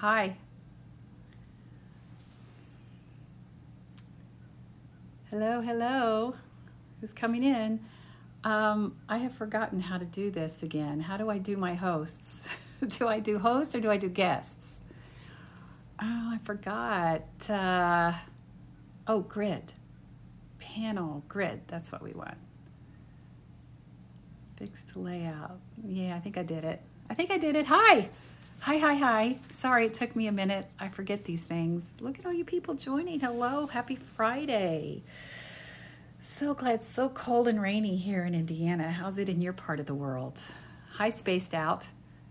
Hi. Hello, hello. Who's coming in? I have forgotten how to do this again. How do I do my hosts? Do I do hosts or do I do guests? Oh, I forgot. Grid. Panel, grid. That's what we want. Fix the layout. Yeah, I think I did it. Hi. Hi. Sorry, it took me a minute. I forget these things. Look at all you people joining. Hello. Happy Friday. So glad it's so cold and rainy here in Indiana. How's it in your part of the world? Hi, Spaced Out.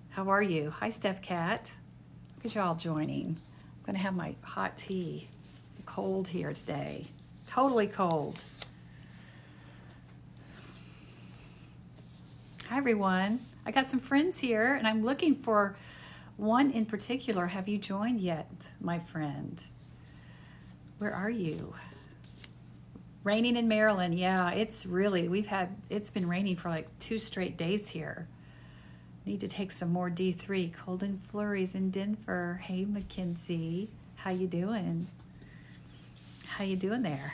How are you? Hi, Steph Cat. Look at y'all joining. I'm going to have my hot tea. Cold here today. Totally cold. Hi, everyone. I got some friends here, and I'm looking for one in particular. Have you joined yet, my friend? Where are you? Raining in Maryland. Yeah, it's been raining for like 2 straight days here. Need to take some more D3. Cold and flurries in Denver. Hey, Mackenzie. How you doing? How you doing there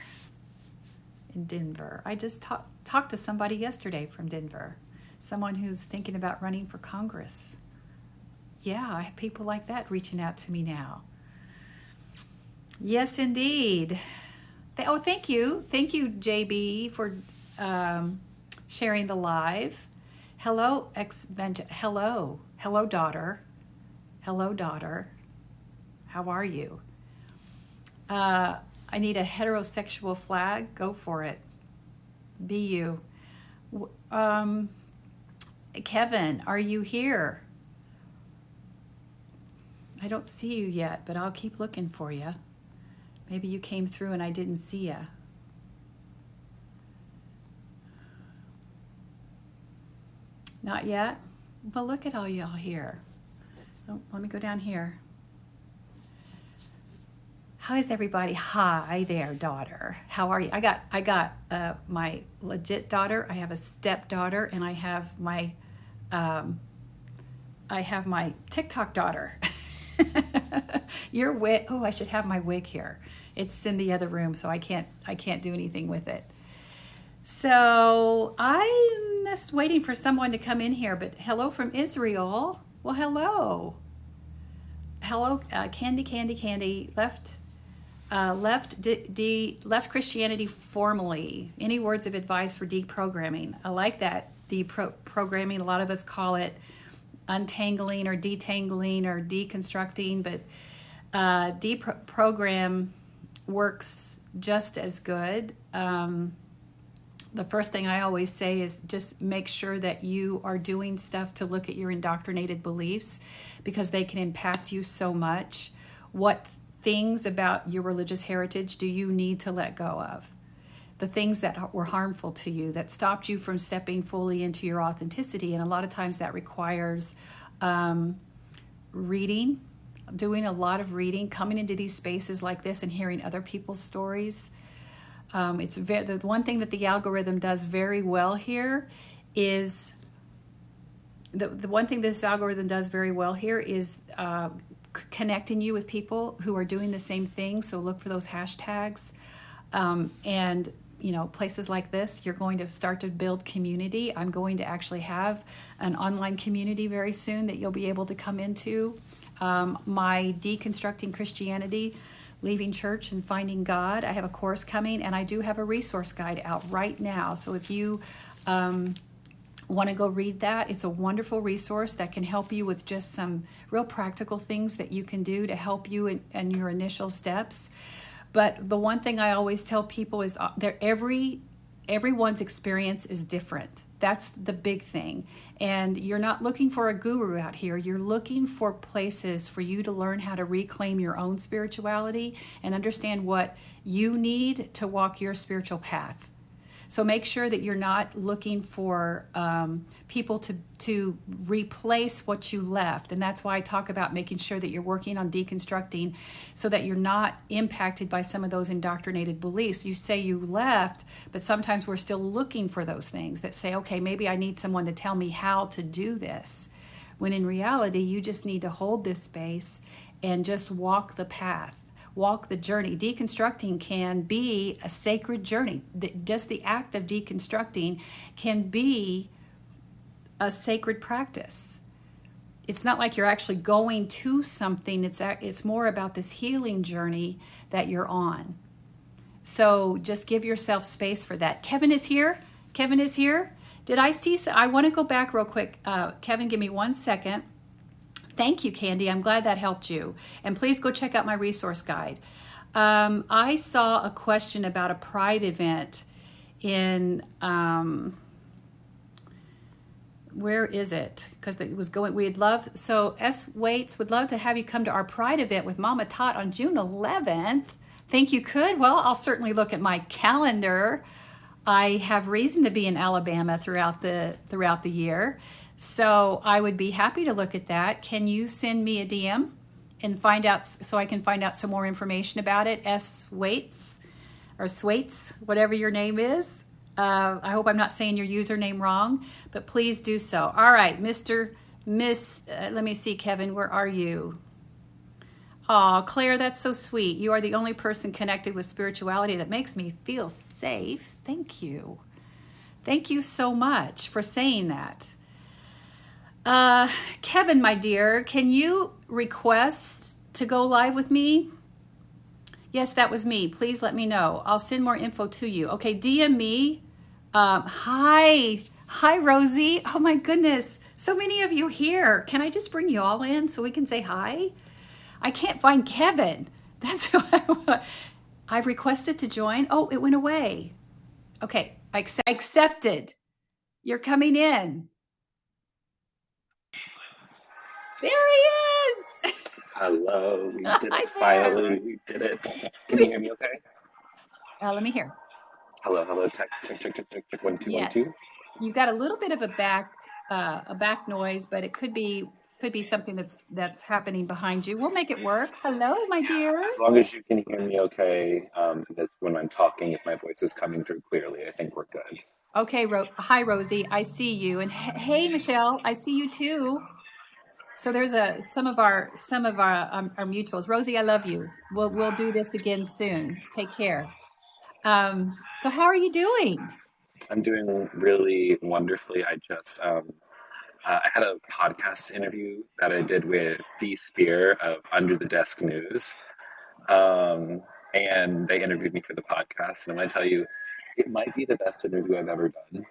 in Denver? I just talked to somebody yesterday from Denver. Someone who's thinking about running for Congress. Yeah, I have people like that reaching out to me now. Yes, indeed. Thank you. Thank you, JB, for sharing the live. Hello, Hello, daughter. Hello, daughter. How are you? I need a heterosexual flag. Go for it. Be you. Kevin, are you here? I don't see you yet, but I'll keep looking for you. Maybe you came through and I didn't see you. Not yet? Well, look at all y'all here. Oh, let me go down here. How is everybody? Hi there, daughter. How are you? I got my legit daughter. I have a stepdaughter, and I have my TikTok daughter. Your wig. Oh, I should have my wig here. It's in the other room, so I can't do anything with it. So I'm just waiting for someone to come in here. But hello from Israel. Well, hello. Hello, Candy. Left Christianity formally. Any words of advice for deprogramming? I like that. Deprogramming. A lot of us call it untangling or detangling or deconstructing, but deprogram works just as good. The first thing I always say is just make sure that you are doing stuff to look at your indoctrinated beliefs, because they can impact you so much. What things about your religious heritage do you need to let go of? The things that were harmful to you, that stopped you from stepping fully into your authenticity. And a lot of times that requires reading, doing a lot of reading, coming into these spaces like this and hearing other people's stories. The one thing that the algorithm does very well here is the one thing this algorithm does very well here is connecting you with people who are doing the same thing. So look for those hashtags, and places like this, you're going to start to build community. I'm going to actually have an online community very soon that you'll be able to come into. My Deconstructing Christianity, Leaving Church and Finding God. I have a course coming, and I do have a resource guide out right now. So if you want to go read that, it's a wonderful resource that can help you with just some real practical things that you can do to help you in your initial steps. But the one thing I always tell people is everyone's experience is different. That's the big thing. And you're not looking for a guru out here. You're looking for places for you to learn how to reclaim your own spirituality and understand what you need to walk your spiritual path. So make sure that you're not looking for people to replace what you left. And that's why I talk about making sure that you're working on deconstructing so that you're not impacted by some of those indoctrinated beliefs. You say you left, but sometimes we're still looking for those things that say, okay, maybe I need someone to tell me how to do this. When in reality, you just need to hold this space and just walk the path, walk the journey. Deconstructing can be a sacred journey. Just the act of deconstructing can be a sacred practice. It's not like you're actually going to something. It's more about this healing journey that you're on. So just give yourself space for that. Kevin is here. Kevin is here. Did I see? I want to go back real quick. Kevin, give me 1 second. Thank you, Candy. I'm glad that helped you. And please go check out my resource guide. I saw a question about a Pride event in, where is it? Because it was going, we'd love, so S. Waits would love to have you come to our Pride event with Mama Tot on June 11th. Think you could? Well, I'll certainly look at my calendar. I have reason to be in Alabama throughout the year. So I would be happy to look at that. Can you send me a DM and find out, so I can find out some more information about it? S. Waits or Swaits, whatever your name is. I hope I'm not saying your username wrong, but please do so. All right, let me see, Kevin, where are you? Oh, Claire, that's so sweet. You are the only person connected with spirituality that makes me feel safe. Thank you. Thank you so much for saying that. Kevin, my dear, can you request to go live with me? Yes, that was me. Please let me know. I'll send more info to you. Okay, DM me. Hi, Rosie. Oh my goodness, so many of you here. Can I just bring you all in so we can say hi? I can't find Kevin. That's who I want. I've requested to join. Oh, it went away. Okay, I accepted. You're coming in. There he is. Hello, we did Hi it. there. Finally, we did it. Can you hear me okay? Let me hear. Hello, hello, check, 1 2 1 2. Yes, you've got a little bit of a back noise, but it could be something that's happening behind you. We'll make it work. Hello, my dear. As long as you can hear me okay, when I'm talking, if my voice is coming through clearly, I think we're good. Okay, hi Rosie, I see you, and hey Michelle, I see you too. So there's some of our mutuals. Rosie, I love you. We'll do this again soon. Take care. So how are you doing? I'm doing really wonderfully. I had a podcast interview that I did with the Spear of Under the Desk News. Um, and they interviewed me for the podcast. And I'm going to tell you, it might be the best interview I've ever done.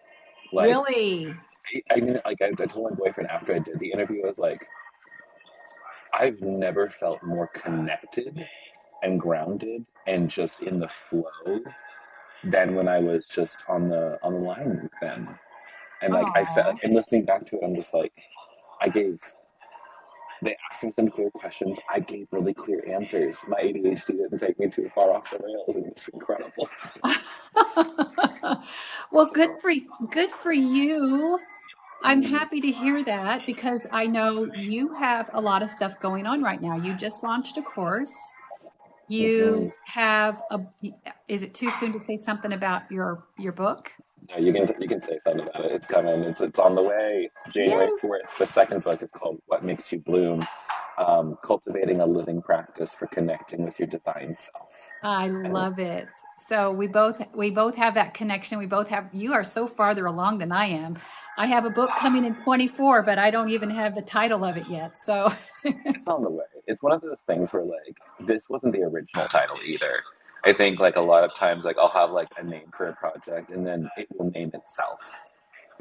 Like, Really? I mean, like I told my boyfriend after I did the interview, I was like, I've never felt more connected and grounded and just in the flow than when I was just on the line with them. And like I felt, Oh. and listening back to it, I'm just like, I gave. They asked me some clear questions. I gave really clear answers. My ADHD didn't take me too far off the rails, and it's incredible. Well, So good for you. I'm mm, happy to hear that because I know you have a lot of stuff going on right now. You just launched a course. mhm. You have is it too soon to say something about your book? Yeah, you can say something about it. It's coming. It's on the way. January Yes. 4th. The second book is called "What Makes You Bloom." Cultivating a living practice for connecting with your divine self. I And love it. So we both have that connection. You are so farther along than I am. I have a book coming in 24, but I don't even have the title of it yet. So it's on the way. It's one of those things where like this wasn't the original title either. I think like a lot of times like I'll have like a name for a project and then it will name itself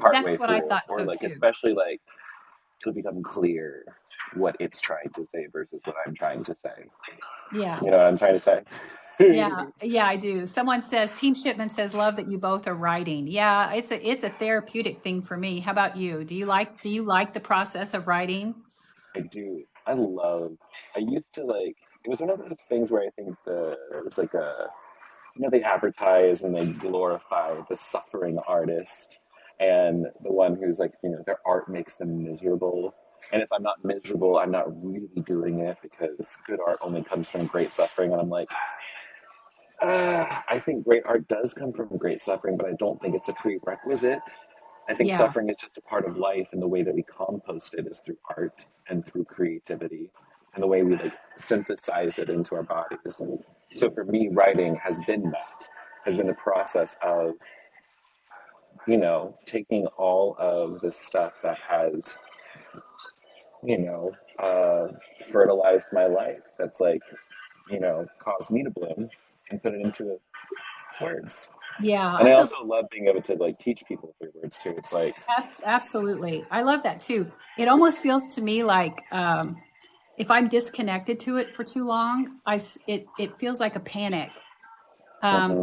that's partway what I through, thought or so like too. especially like it'll become clear what it's trying to say versus what I'm trying to say. Yeah. You know what I'm trying to say? Yeah, yeah, I do. Someone says Team Shipment says love that you both are writing. Yeah, it's a therapeutic thing for me. How about you? Do you like the process of writing? I do. I love. I used to like. It was one of those things where I think it was like a they advertise and they glorify the suffering artist and the one who's like, their art makes them miserable. And if I'm not miserable, I'm not really doing it because good art only comes from great suffering. And I'm like, I think great art does come from great suffering, but I don't think it's a prerequisite. I think Yeah. suffering is just a part of life, and the way that we compost it is through art and through creativity. and the way we like synthesize it into our bodies. And so for me, writing has been that, has been the process of, taking all of this stuff that has, you know, fertilized my life, that's like, caused me to bloom, and put it into words. Yeah, And I I feel also this. love being able to like teach people through words too. It's like, Absolutely. I love that too. It almost feels to me like if I'm disconnected to it for too long, it feels like a panic.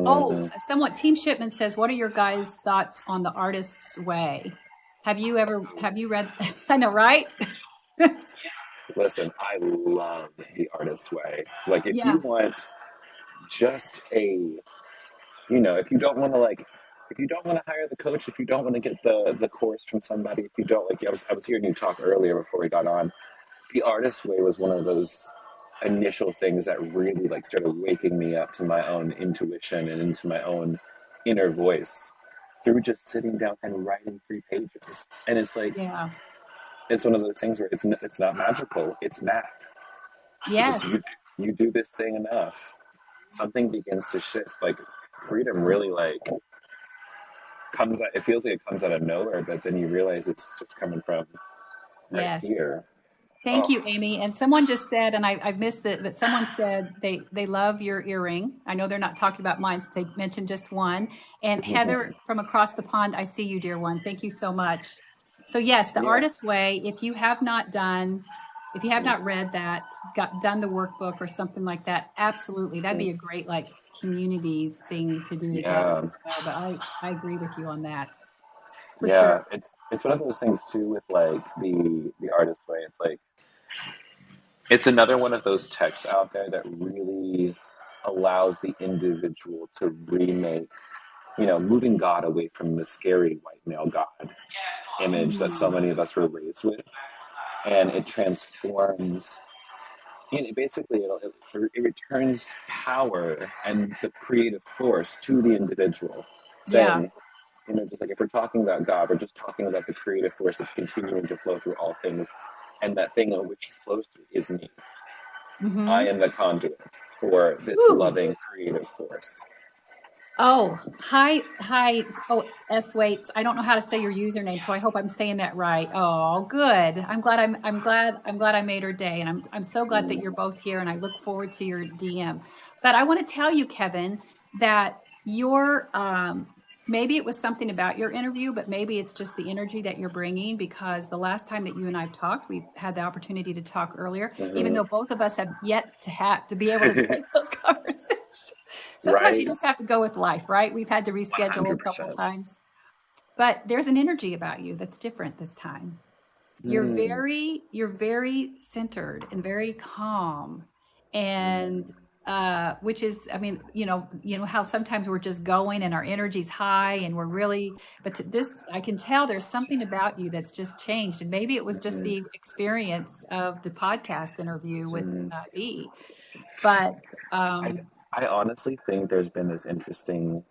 Oh, mhm. somewhat. Team Shipman says, "What are your guys' thoughts on the artist's way? Have you read? I know, right? Listen, I love the artist's way. Like, if you Yeah. want just if you don't want to if you don't want to hire the coach, if you don't want to get the course from somebody, if you don't like, I was hearing you talk earlier before we got on. The artist's way was one of those initial things that really like started waking me up to my own intuition and into my own inner voice through just sitting down and writing 3 pages. And it's like, Yeah. it's one of those things where it's not magical, it's math. It's just Yes. you do this thing enough, something begins to shift. Like, freedom really like comes out, it feels like it comes out of nowhere, but then you realize it's just coming from right Yes. here. Thank Oh. you, Amy. And someone just said, and I've missed it, but someone said they love your earring. I know they're not talking about mine since they mentioned just one. And Heather from across the pond, I see you, dear one. Thank you so much. So yes, the Yeah. artist's way. If you have not read that, done the workbook or something like that, absolutely, that'd be a great like community thing to do together Yeah. as well. But I agree with you on that for Yeah, sure. it's one of those things too with like the artist way. It's like it's another one of those texts out there that really allows the individual to remake, moving God away from the scary white male God image that so Mhm. many of us were raised with, and it transforms. And it basically it returns power and the creative force to the individual, Yeah. saying, just like if we're talking about God, we're just talking about the creative force that's continuing to flow through all things, and that thing of which flows through is me. I Hmm. am the conduit for this Ooh. loving creative force. Oh, hi. Oh, S Waits. I don't know how to say your username, so I hope I'm saying that right. Oh, good. I'm glad I made her day, and I'm so glad that you're both here, and I look forward to your DM. But I want to tell you, Kevin, that your maybe it was something about your interview, but maybe it's just the energy that you're bringing because the last time that you and I've talked, we've had the opportunity to talk earlier, even Hmm. though both of us have yet to be able to take those conversations. Sometimes you Right? just have to go with life, right? We've had to reschedule a couple 100%. times, but there's an energy about you that's different this time. Mm. You're very centered and very calm, Mm. and which is, I mean, you know how sometimes we're just going and our energy's high and we're really, but to this, I can tell there's something about you that's just changed, and maybe it was just Mm. the experience of the podcast interview with Mm. V, but I, um, I honestly think there's been this interesting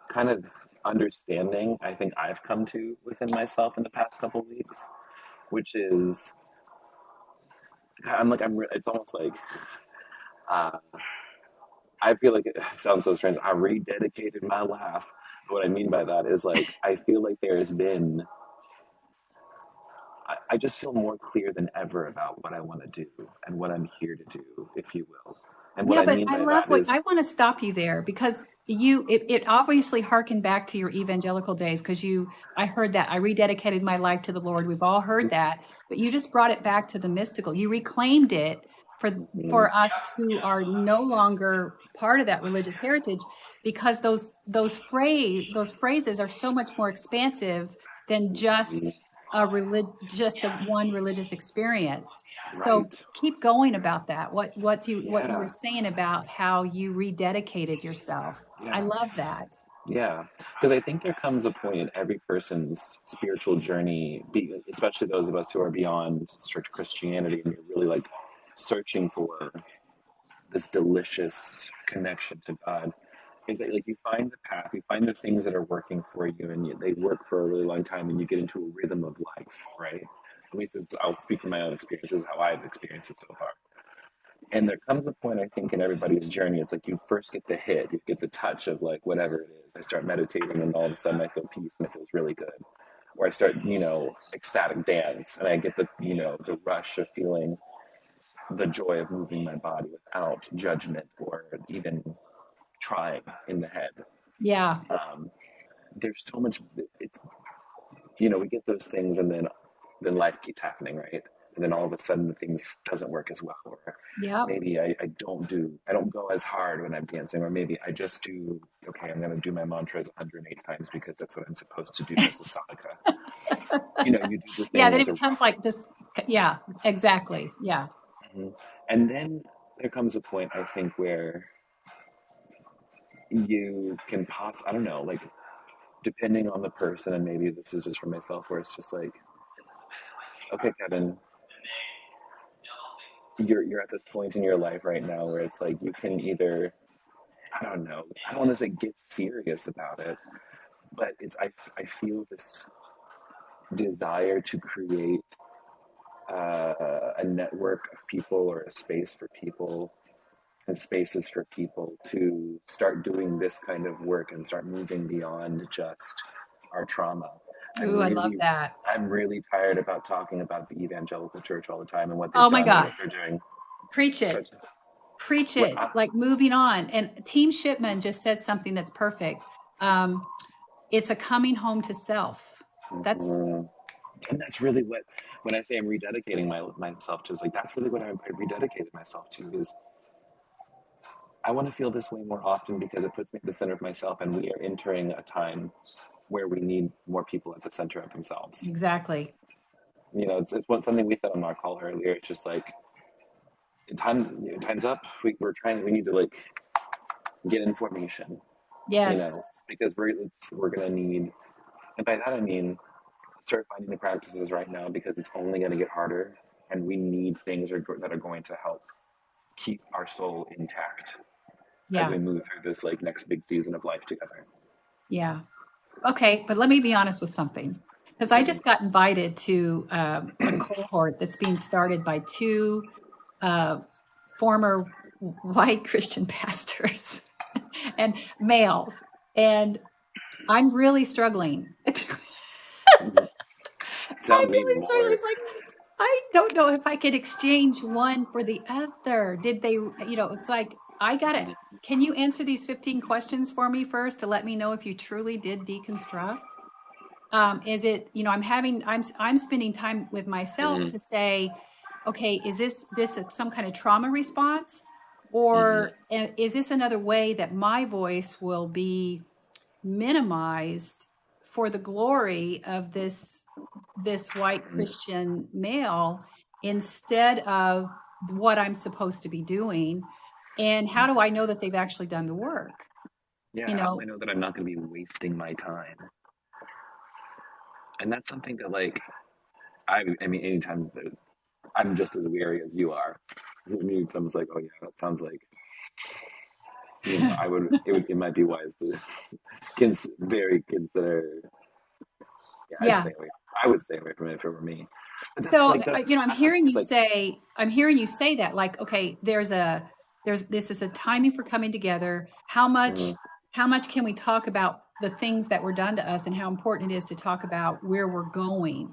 kind of understanding I think I've come to within myself in the past couple of weeks, which is it's almost like uh, I feel like it sounds so strange. I rededicated my life. What I mean by that is like I feel like there's been I just feel more clear than ever about what I want to do and what I'm here to do, if you will. And what yeah, I but mean I by love that what is, I want to stop you there because it obviously harkened back to your evangelical days because I heard that I rededicated my life to the Lord. We've all heard that, but you just brought it back to the mystical. You reclaimed it mm, for us who are no longer part of that religious heritage because those phrases are so much more expansive than mm, just a one religious experience. So right. keep going about that. What you were Yeah, saying about how you rededicated yourself. I yeah, love that. yeah. Because I think there comes a point in every person's spiritual journey, especially those of us who are beyond strict Christianity, and you're really like searching for this delicious connection to God, is that like you find the path, you find the things that are working for you, and they work for a really long time, and you get into a rhythm of life, right? At least I'll speak from my own experience. This is how I've experienced it so far. And there comes a point, I think, in everybody's journey. It's like you first get the hit, you get the touch of like whatever it is. I start meditating, and all of a sudden I feel peace, and it feels really good. Or I start, ecstatic dance, and I get the rush of feeling the joy of moving my body without judgment or even trying in the head. Yeah. Um, there's so much. It's we get those things, and then life keeps happening, right? And then all of a sudden, the things doesn't work as well, or Yep. maybe I don't go as hard when I'm dancing, or maybe I just do. Okay, I'm going to do my mantras 108 times because that's what I'm supposed to do as a sadhaka. You do the Yeah, thing then as it a becomes routine. like just, yeah, exactly. Yeah. Mhm. And then there comes a point, I think, where you can I don't know, like depending on the person, and maybe this is just for myself, where it's just like, okay, Kevin, you're at this point in your life right now where it's like you can either, I don't know, I don't want to say get serious about it, but I feel this desire to create a network of people, or a space for people, and spaces for people to start doing this kind of work and start moving beyond just our trauma. I'm Ooh, I love really that. I'm really tired about talking about the evangelical church all the time and what they've Oh my done and God. what they're doing. Preach it. Such Preach what it. Like moving on. And Team Shipman just said something that's perfect. Um, it's a coming home to self. That's, Mhm. And that's really what, when I say I'm rededicating myself to, is like that's really what I rededicated myself to, is I want to feel this way more often because it puts me at the center of myself, and we are entering a time where we need more people at the center of themselves. exactly. Something we said on our call earlier. It's just like time's up. We need to like get information, Yes. because we're gonna need, and by that I mean start finding the practices right now, because it's only gonna get harder, and we need things that are going to help keep our soul intact as Yeah. we move through this like next big season of life together. Yeah. Okay. But let me be honest with something. Because I Mhm. just got invited to a cohort that's being started by two uh, former white Christian pastors and males. And I'm really struggling. I'm Mhm. Tell me really struggling. more. It's like, I don't know if I could exchange one for the other. Did they, it's like, I got it. Mhm. Can you answer these 15 questions for me first to let me know if you truly did deconstruct? Is it, I'm spending time with myself Mhm. to say, okay, is this some kind of trauma response? Mhm. Or is this another way that my voice will be minimized for the glory of this white Christian male instead of what I'm supposed to be doing? And how do I know that they've actually done the work? Yeah, You how do know, I know that I'm not going to be wasting my time? And that's something that, like, I mean, anytime that I'm just as weary as you are. When you someone's like, oh yeah, that sounds like, it might be wise to very consider. Yeah, yeah. I would stay away from it if it were me. But that's So, like that. I'm That's like hearing it's you like. say, that, like, okay, this is a timing for coming together. Mm, How much can we talk about the things that were done to us and how important it is to talk about where we're going?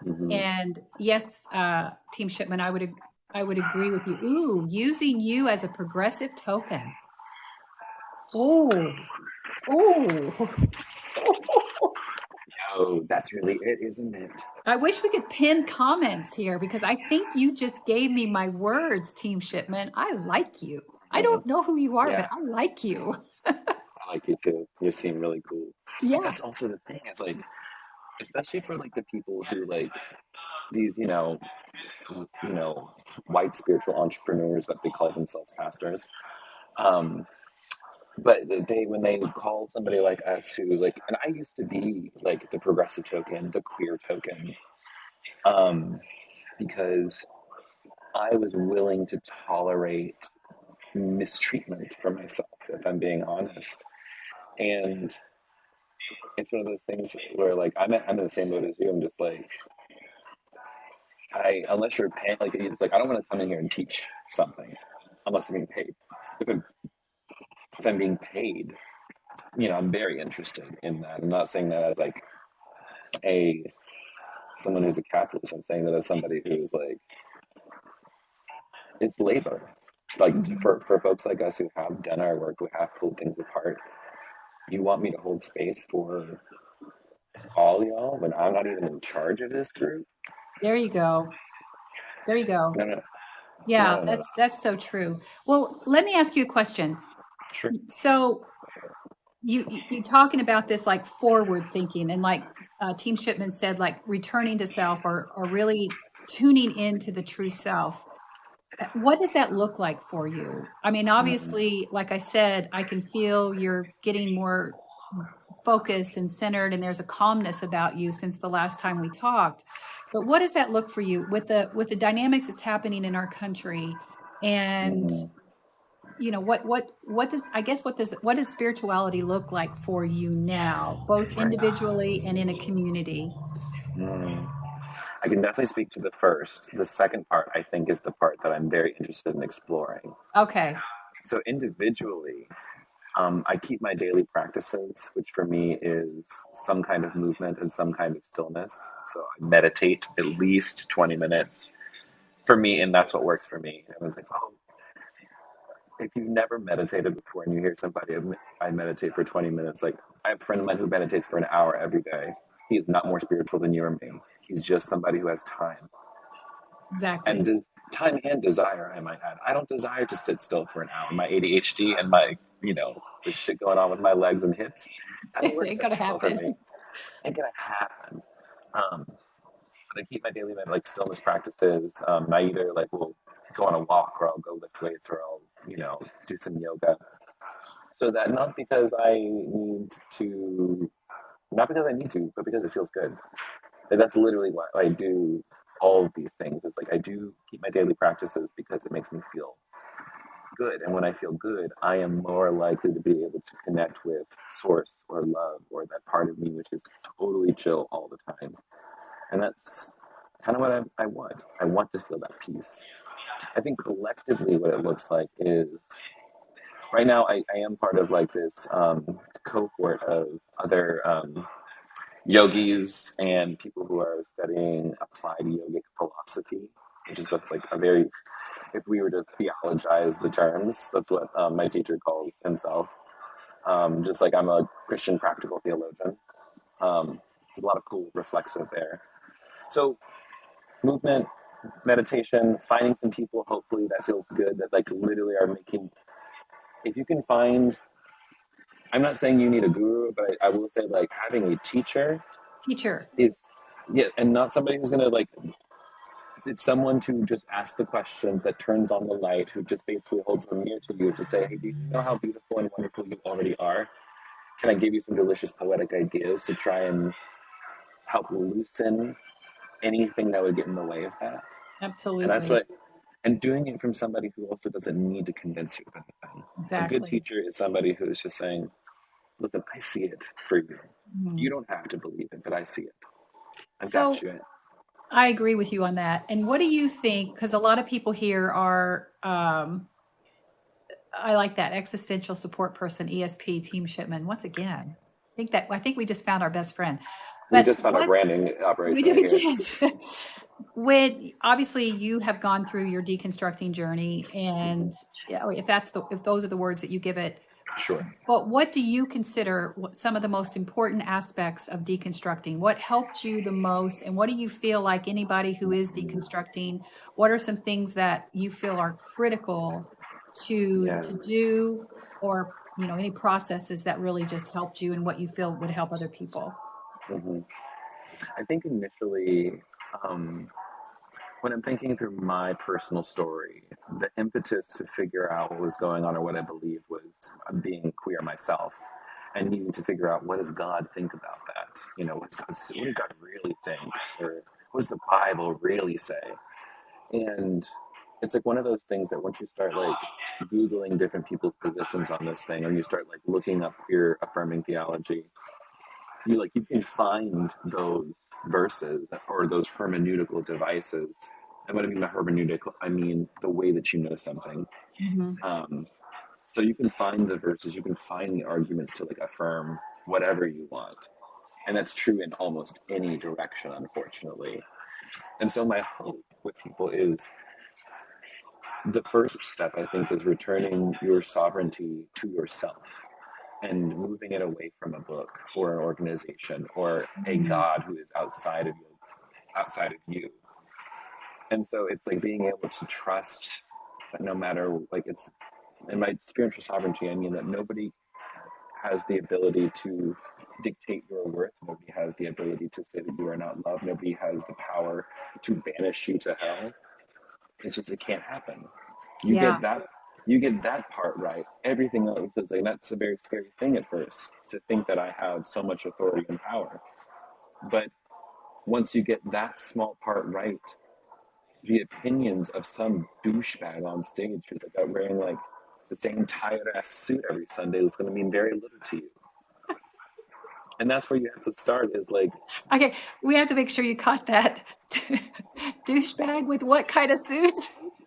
mhm. And yes, Team Shipman, I would agree with you. Ooh, using you as a progressive token. Oh, oh. Oh, that's really it, isn't it? I wish we could pin comments here because I think you just gave me my words, Team Shipman. I like you. I Mhm. don't know who you are, Yeah, but I like you. I like you too. You seem really cool. But Yeah. that's also the thing. It's like, especially for like the people who like these, white spiritual entrepreneurs that they call themselves pastors. Um, but when they call somebody like us who like, and I used to be like the progressive token, the queer token, um, because I was willing to tolerate mistreatment for myself, if I'm being honest. And it's one of those things where like I'm in the same boat as you. I'm just like, unless you're paying, like it's like I don't want to come in here and teach something unless I'm being paid. If I'm, if I'm being paid, I'm very interested in that. I'm not saying that as like a someone who's a capitalist. I'm saying that as somebody who's like it's labor. Like Mhm. for folks like us who have done our work, who have pulled things apart, you want me to hold space for all y'all when I'm not even in charge of this group? There you go. There you go. No, no, no, Yeah, no, no. that's so true. Well, let me ask you a question. Sure. So you talking about this like forward thinking and like Team Shipman said, like returning to self or really tuning into the true self. What does that look like for you? I mean, Mm, obviously, like I said, I can feel you're getting more focused and centered, and there's a calmness about you since the last time we talked. But what does that look for you with the dynamics that's happening in our country? And mm, what does I guess what does spirituality look like for you now, both right. individually and in a community? Mm. I can definitely speak to the first. The second part, I think, is the part that I'm very interested in exploring. Okay, So individually, I keep my daily practices, which for me is some kind of movement and some kind of stillness. So I meditate at least 20 minutes for me, and that's what works for me. Everyone's like, oh, if you've never meditated before and you hear somebody, I meditate for 20 minutes, like I have a friend of mine who meditates for an hour every day. He is not more spiritual than you or me. He's just somebody who has time. And exactly. time and desire, I might add. I don't desire to sit still for an hour. My ADHD and my, the shit going on with my legs and hips, that don't work It that gotta well for happen. me. Ain't gonna happen. Um, but I keep my daily like stillness practices. I either like will go on a walk or I'll go lift weights or I'll, do some yoga. So that not because I need to, but because it feels good. And that's literally why I do all of these things. It's like I do keep my daily practices because it makes me feel good. And when I feel good, I am more likely to be able to connect with source or love or that part of me which is totally chill all the time. And that's kind of what I want. I want to feel that peace. I think collectively what it looks like is right now I am part of like this cohort of other yogis and people who are studying applied yogic philosophy, which is that's like a very, if we were to theologize the terms, that's what my teacher calls himself. Just like I'm a Christian practical theologian. There's a lot of cool reflexive there. So movement, meditation, finding some people hopefully that feels good that like literally are making. If you can find, I'm not saying you need a guru, but I will say like having a teacher Teacher. is yeah, and not somebody who's gonna like it's someone to just ask the questions that turns on the light, who just basically holds a mirror to you to say, hey, do you know how beautiful and wonderful you already are? Can I give you some delicious poetic ideas to try and help loosen anything that would get in the way of that? And that's Absolutely. what, and doing it from somebody who also doesn't need to convince you of anything. A good Exactly. teacher is somebody who's just saying, listen, I see it for you. You Mhm. don't have to believe it, but I see it. I've got So you. I agree with you on that. And what do you think? Because a lot of people here are, I like that existential support person, ESP, Team Shipman. Once again, I think we just found our best friend. We But just found our what branding we operation did, right we here. did. When obviously you have gone through your deconstructing journey, and if those are the words that you give it, Sure. but what do you consider some of the most important aspects of deconstructing? What helped you the most? And what do you feel like anybody who is deconstructing, what are some things that you feel are critical Yeah. to do, or any processes that really just helped you and what you feel would help other people? hmm I think initially, um, when I'm thinking through my personal story, the impetus to figure out what was going on or what I believed was being queer myself and needing to figure out what does God think about that? What does God really think? Or what does the Bible really say? And it's like one of those things that once you start like Googling different people's positions on this thing, or you start like looking up queer affirming theology, you can find those verses or those hermeneutical devices. And what I mean by hermeneutical, I mean the way that you know something. Mhm. Um, so you can find the verses, you can find the arguments to like affirm whatever you want. And that's true in almost any direction, unfortunately. And so my hope with people is the first step, I think, is returning your sovereignty to yourself and moving it away from a book or an organization or a Mhm. God who is outside of you. And so it's like being able to trust that no matter like it's in my spiritual sovereignty, I mean that nobody has the ability to dictate your worth. Nobody has the ability to say that you are not loved. Nobody has the power to banish you to hell. It's just it can't happen. You Yeah. get that you get that part right. Everything else is like that's a very scary thing at first to think that I have so much authority and power. But once you get that small part right, the opinions of some douchebag on stage who's like out wearing like the same tired ass suit every Sunday is going to mean very little to you. And that's where you have to start is like Okay, we have to make sure you caught that. Douchebag with what kind of suit?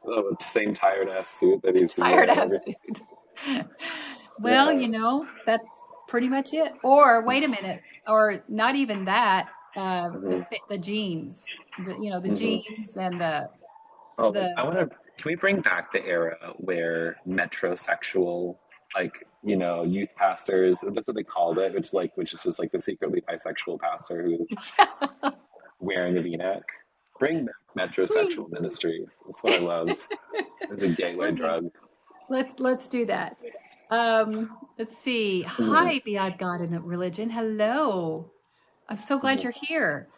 oh, the same tired ass suit that he's Tired wearing ass every suit. Well, yeah. that's pretty much it. Or wait a minute, or not even that. Hmm. The jeans, the Hmm. jeans and the Oh, like the I want to. Can we bring back the era where metrosexual, like youth pastors? That's what they called it, which is just like the secretly bisexual pastor who's wearing a V-neck. Bring back metrosexual please. ministry. That's what I loved. It's a gateway Please. drug. Let's do that. Let's see. Hmm. Hi, Beyond God and Religion. Hello. I'm so glad Hmm. you're here.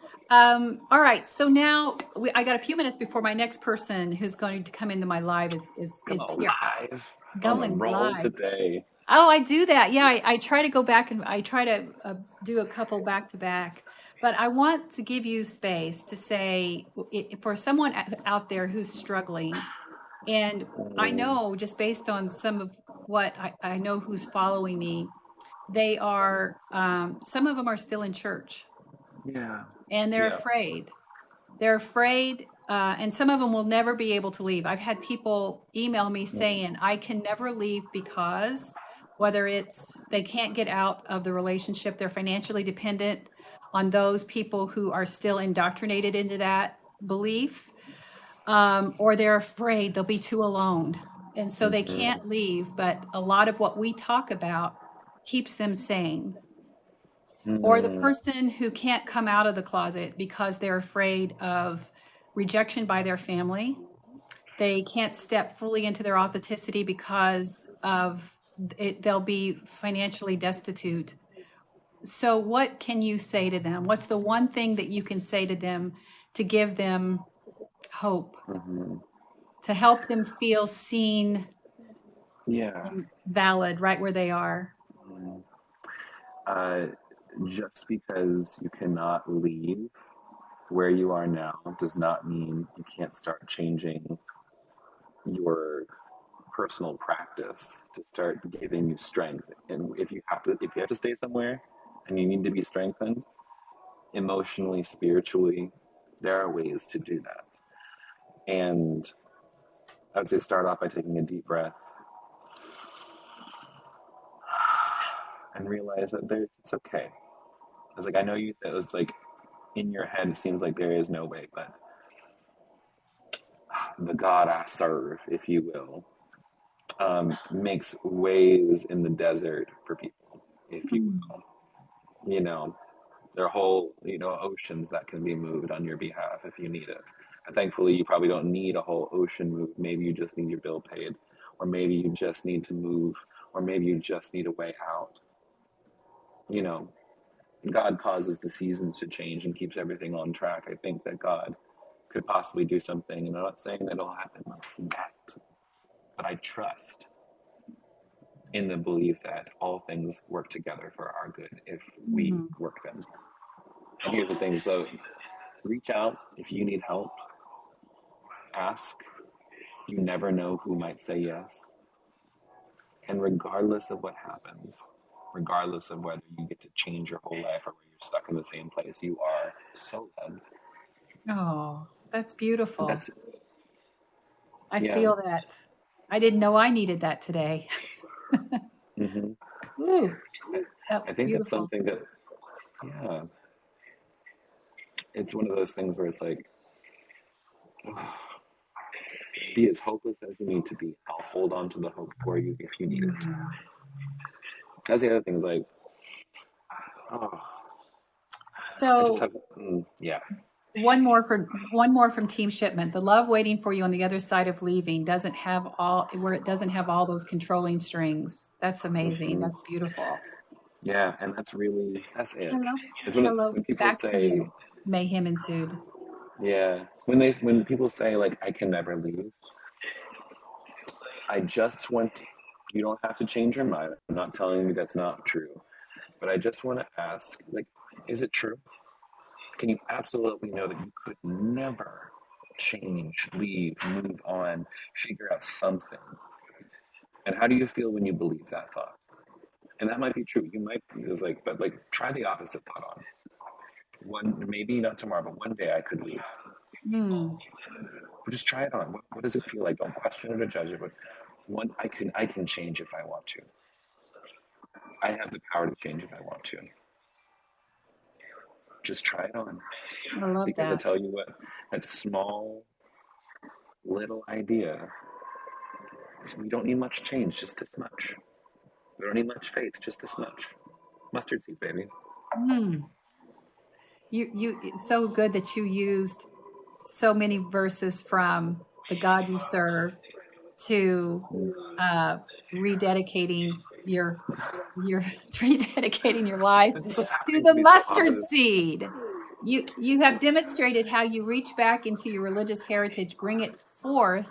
All right, so now I got a few minutes before my next person who's going to come into my live is Go here. live on the Going roll live. today. Oh, I do that. Yeah, I try to go back and I try to do a couple back to back. But I want to give you space to say, for someone out there who's struggling, and I Mm, know just based on some of what I know who's following me, they are, some of them are still in church yeah. and they're Yeah. afraid. They're afraid, and some of them will never be able to leave. I've had people email me Mm, saying, I can never leave because whether it's they can't get out of the relationship, they're financially dependent on those people who are still indoctrinated into that belief, or they're afraid they'll be too alone. And so they mhm, can't leave. But a lot of what we talk about keeps them sane. Or the mm, person who can't come out of the closet because they're afraid of rejection by their family. They can't step fully into their authenticity because of it, they'll be financially destitute. So, what can you say to them? What's the one thing that you can say to them to give them hope, mhm. to help them feel seen Yeah. and valid right where they are? Mm. Uh, just because you cannot leave where you are now does not mean you can't start changing your personal practice to start giving you strength. And if you have to stay somewhere and you need to be strengthened emotionally, spiritually, there are ways to do that. And I'd say start off by taking a deep breath and realize that it's okay. It's like I know you it was like in your head it seems like there is no way, but the God I serve, if you will, makes ways in the desert for people, if you Mm. will. You know, there are whole, oceans that can be moved on your behalf if you need it. And thankfully, you probably don't need a whole ocean move. Maybe you just need your bill paid, or maybe you just need to move, or maybe you just need a way out. You know, God causes the seasons to change and keeps everything on track. I think that God could possibly do something, and I'm not saying that it'll happen that, but I trust in the belief that all things work together for our good if we Mhm. work them. And here's the thing, so reach out if you need help, ask. You never know who might say yes. And regardless of what happens, regardless of whether you get to change your whole life or where you're stuck in the same place. You are so loved. Oh, that's And beautiful. that's, I yeah. feel that. I didn't know I needed that today. Hmm. Ooh, that I was think that's beautiful. something that, yeah, it's one of those things where it's like, be as hopeless as you need to be. I'll hold on to the hope for you if you need it. Mm. That's the other thing is like, oh, I just So have, yeah. one more from Team Shipment. The love waiting for you on the other side of leaving doesn't have all where it doesn't have all those controlling strings. That's amazing. Hmm. That's beautiful. Yeah, and that's really, that's it. Hello. It's Hello. when people Back to say, you. Mayhem ensued. yeah, when people say like I can never leave, I just want, you don't have to change your mind. I'm not telling you that's not true, but I just want to ask, like, is it true? Can you absolutely know that you could never change, leave, move on, figure out something? And how do you feel when you believe that thought? And that might be true. You might be just like, but like, try the opposite thought on. One, maybe not tomorrow, but one day I could leave. Hmm. But just try it on. What does it feel like? Don't question it or judge it. But one, I can change if I want to. I have the power to change if I want to. Just try it on. I love Because I that. tell you what, that small little idea, we don't need much change, just this much. We don't need much faith, just this much. Mustard seed, baby. Hmm. It's so good that you used so many verses from the God you serve to uh, rededicating your rededicating your life This was to happening to the be so mustard positive. seed. You have demonstrated how you reach back into your religious heritage, bring it forth,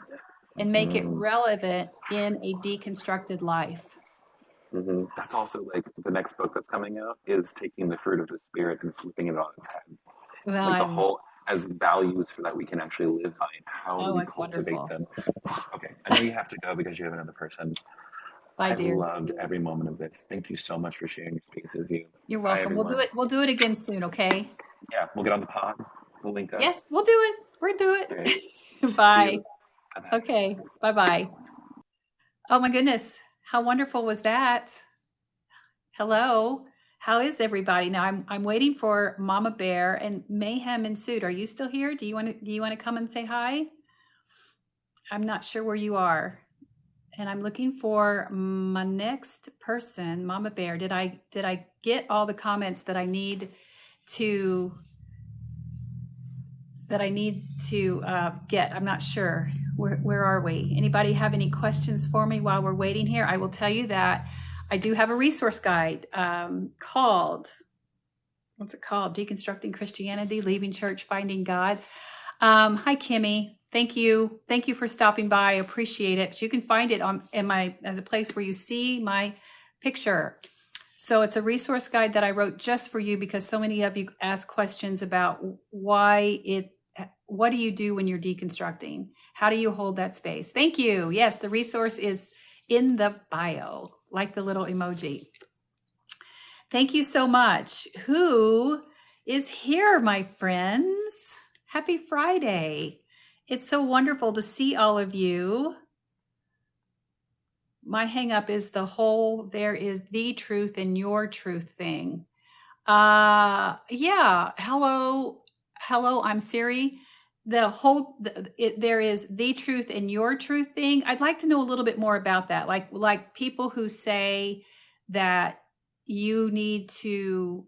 and make it Mm-hmm. relevant in a deconstructed life. Mm-hmm. That's also like the next book that's coming out is taking the fruit of the spirit and flipping it on its head. Well, Like the whole as values for that we can actually live by and how do oh, we it's cultivate wonderful. them. Okay, I know you have to go because you have another person. Bye, I dear. loved every moment of this. Thank you so much for sharing your space with you. You're Bye, welcome. everyone. We'll do it again soon, okay? Yeah, we'll get on the pod. We'll link up. Yes, we'll do it. We'll do All right. it. See Bye. you. Bye bye. Okay. Bye bye. Oh my goodness. How wonderful was that? Hello. How is everybody? Now I'm waiting for Mama Bear and Mayhem ensued. Are you still here? Do you want to come and say hi? I'm not sure where you are. And I'm looking for my next person, Mama Bear. Did I get all the comments that I need to get? I'm not sure. Where are we? Anybody have any questions for me while we're waiting here? I will tell you that I do have a resource guide called, what's it called? Deconstructing Christianity, Leaving Church, Finding God. Hi, Kimmy. Thank you. Thank you for stopping by. I appreciate it. You can find it on in my as a place where you see my picture. So it's a resource guide that I wrote just for you because so many of you ask questions about what do you do when you're deconstructing? How do you hold that space? Thank you. Yes, the resource is in the bio, like the little emoji. Thank you so much. Who is here, my friends? Happy Friday. It's so wonderful to see all of you. My hang up is there is the truth and your truth thing. Yeah. Hello, I'm Siri. There is the truth and your truth thing. I'd like to know a little bit more about that. Like people who say that you need to,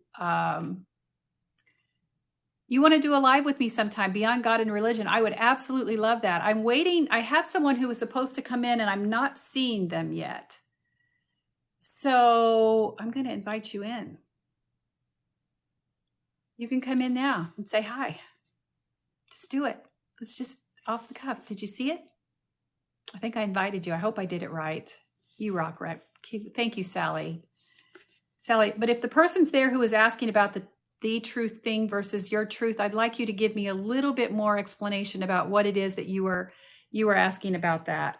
you want to do a live with me sometime beyond God and religion. I would absolutely love that. I'm waiting. I have someone who was supposed to come in and I'm not seeing them yet. So I'm going to invite you in. You can come in now and say hi. Just do it. It's just off the cuff. Did you see it? I think I invited you. I hope I did it right. You rock, right? Thank you, Sally. Sally, but if the person's there who is asking about the truth thing versus your truth, I'd like you to give me a little bit more explanation about what it is that you were asking about that.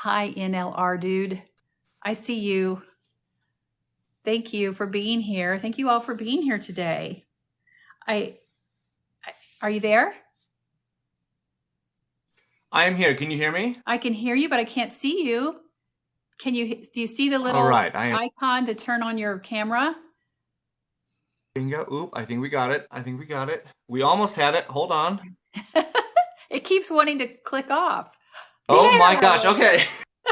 Hi, NLR dude. I see you. Thank you for being here. Thank you all for being here today. I, are you there? I am here. Can you hear me? I can hear you, but I can't see you. Do you see the All little right. I am. icon to turn on your camera? Bingo. Oop. I think we got it. I think we got it. We almost had it. Hold on. It keeps wanting to click off. Oh my There. gosh. Okay.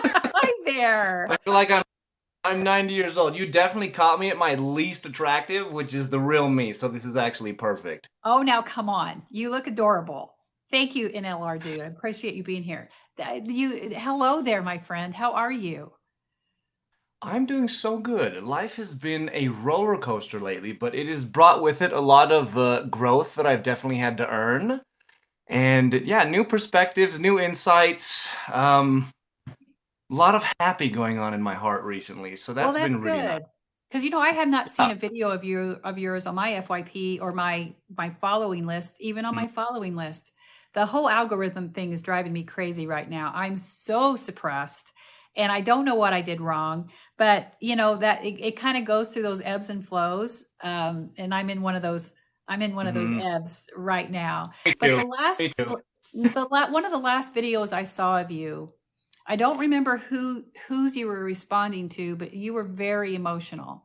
Hi there. I feel like I'm 90 years old. You definitely caught me at my least attractive, which is the real me. So this is actually perfect. Oh, now come on. You look adorable. Thank you, NLR dude. I appreciate you being here. Hello there, my friend. How are you? I'm doing so good. Life has been a roller coaster lately, but it has brought with it a lot of growth that I've definitely had to earn. And yeah, new perspectives, new insights. A lot of happy going on in my heart recently. So Well, that's that's been really nice. good. Because I have not seen a video of yours on my FYP or my following list, even on my following list. The whole algorithm thing is driving me crazy right now. I'm so suppressed and I don't know what I did wrong, but that it kind of goes through those ebbs and flows. And I'm in one of those Mm-hmm. ebbs right now. Me But too. Me too. one of the last videos I saw of you, I don't remember whose you were responding to, but you were very emotional.